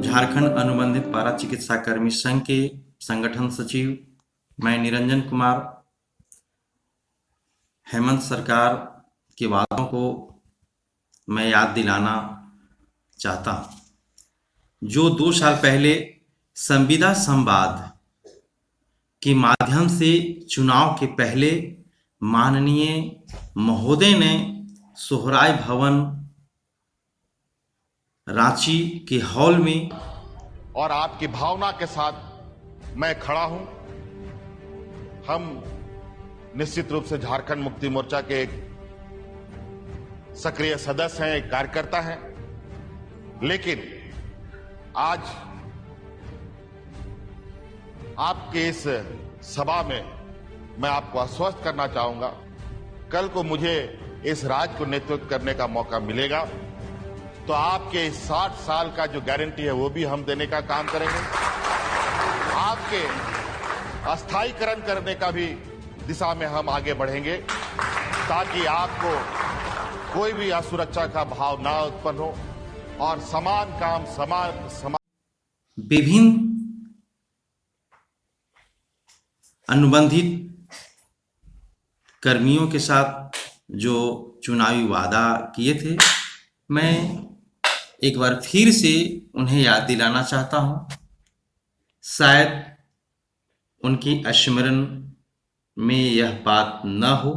झारखंड अनुबंधित पारा चिकित्सा कर्मी संघ के संगठन सचिव मैं निरंजन कुमार हेमंत सरकार के वादों को मैं याद दिलाना चाहता हूं, जो 2 साल पहले संविदा संवाद के माध्यम से चुनाव के पहले माननीय महोदय ने सोहराय भवन रांची के हॉल में और आपकी भावना के साथ मैं खड़ा हूं। हम निश्चित रूप से झारखंड मुक्ति मोर्चा के एक सक्रिय सदस्य हैं, एक कार्यकर्ता हैं, लेकिन आज आपके इस सभा में मैं आपको आश्वस्त करना चाहूंगा, कल को मुझे इस राज्य को नेतृत्व करने का मौका मिलेगा तो आपके 60 साल का जो गारंटी है वो भी हम देने का काम करेंगे। आपके अस्थायीकरण करने का भी दिशा में हम आगे बढ़ेंगे ताकि आपको कोई भी असुरक्षा का भाव ना उत्पन्न हो और समान काम समान विभिन्न अनुबंधित कर्मियों के साथ जो चुनावी वादा किए थे, मैं एक बार फिर से उन्हें याद दिलाना चाहता हूं। शायद उनकी स्मरण में यह बात न हो।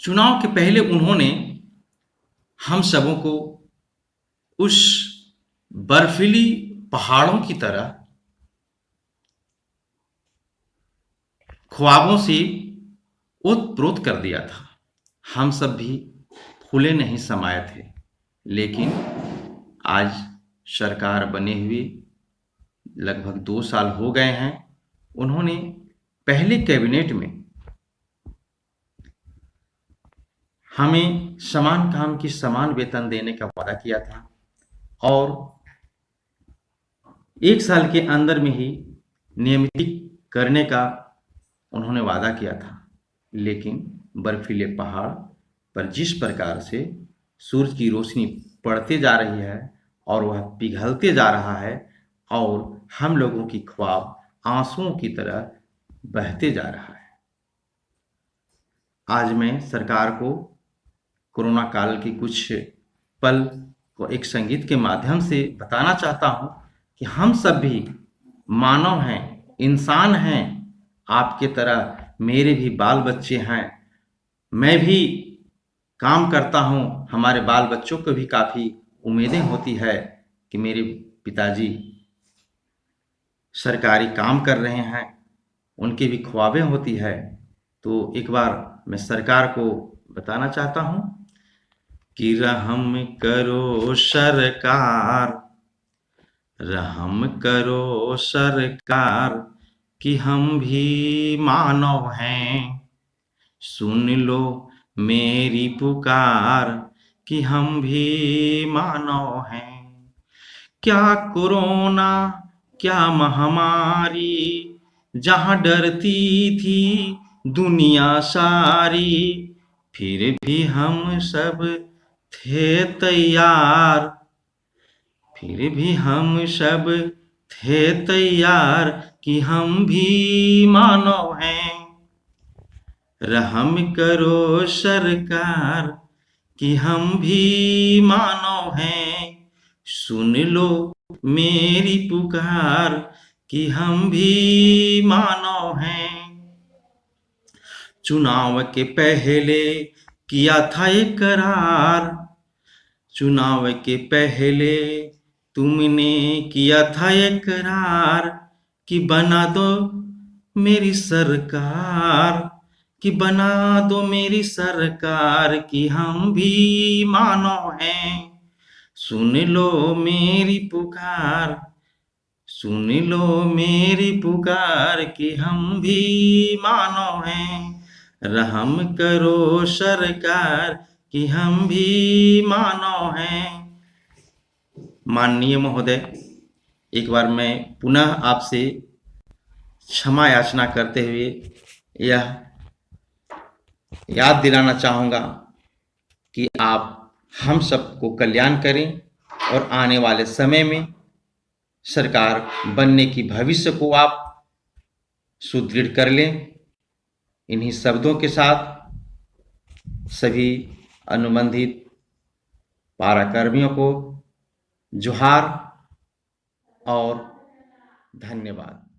चुनाव के पहले उन्होंने हम सबों को उस बर्फीली पहाड़ों की तरह ख्वाबों से ओत-प्रोत कर दिया था। हम सब भी फूले नहीं समाये थे, लेकिन आज सरकार बने हुए लगभग 2 साल हो गए हैं। उन्होंने पहले कैबिनेट में हमें समान काम की समान वेतन देने का वादा किया था और 1 साल के अंदर में ही नियमित करने का उन्होंने वादा किया था। लेकिन बर्फीले पहाड़ पर जिस प्रकार से सूरज की रोशनी पड़ते जा रही है और वह पिघलते जा रहा है और हम लोगों की ख्वाब आंसुओं की तरह बहते जा रहा है। आज मैं सरकार को कोरोना काल की कुछ पल को एक संगीत के माध्यम से बताना चाहता हूं कि हम सब भी मानव हैं, इंसान हैं। आपके तरह मेरे भी बाल बच्चे हैं, मैं भी काम करता हूं। हमारे बाल बच्चों को भी काफ़ी उम्मीदें होती है कि मेरे पिताजी सरकारी काम कर रहे हैं, उनकी भी ख्वाबें होती है। तो एक बार मैं सरकार को बताना चाहता हूं कि रहम करो सरकार, रहम करो सरकार कि हम भी मानव हैं। सुन लो मेरी पुकार कि हम भी मानव हैं। क्या कोरोना क्या महामारी, जहां डरती थी दुनिया सारी, फिर भी हम सब थे तैयार, फिर भी हम सब थे तैयार कि हम भी मानव हैं। रहम करो सरकार कि हम भी मानव हैं। सुन लो मेरी पुकार कि हम भी मानव हैं। चुनाव के पहले किया था इकरार, चुनाव के पहले तुमने किया था इकरार कि बना दो मेरी सरकार, कि बना दो मेरी सरकार कि हम भी मानव हैं। सुन लो मेरी पुकार, सुन लो मेरी पुकार कि हम भी मानव हैं। रहम करो सरकार कि हम भी मानव हैं। माननीय महोदय, एक बार मैं पुनः आपसे क्षमा याचना करते हुए यह याद दिलाना चाहूँगा कि आप हम सबको कल्याण करें और आने वाले समय में सरकार बनने की भविष्य को आप सुदृढ़ कर लें। इन्हीं शब्दों के साथ सभी अनुबंधित पाराकर्मियों को जोहार और धन्यवाद।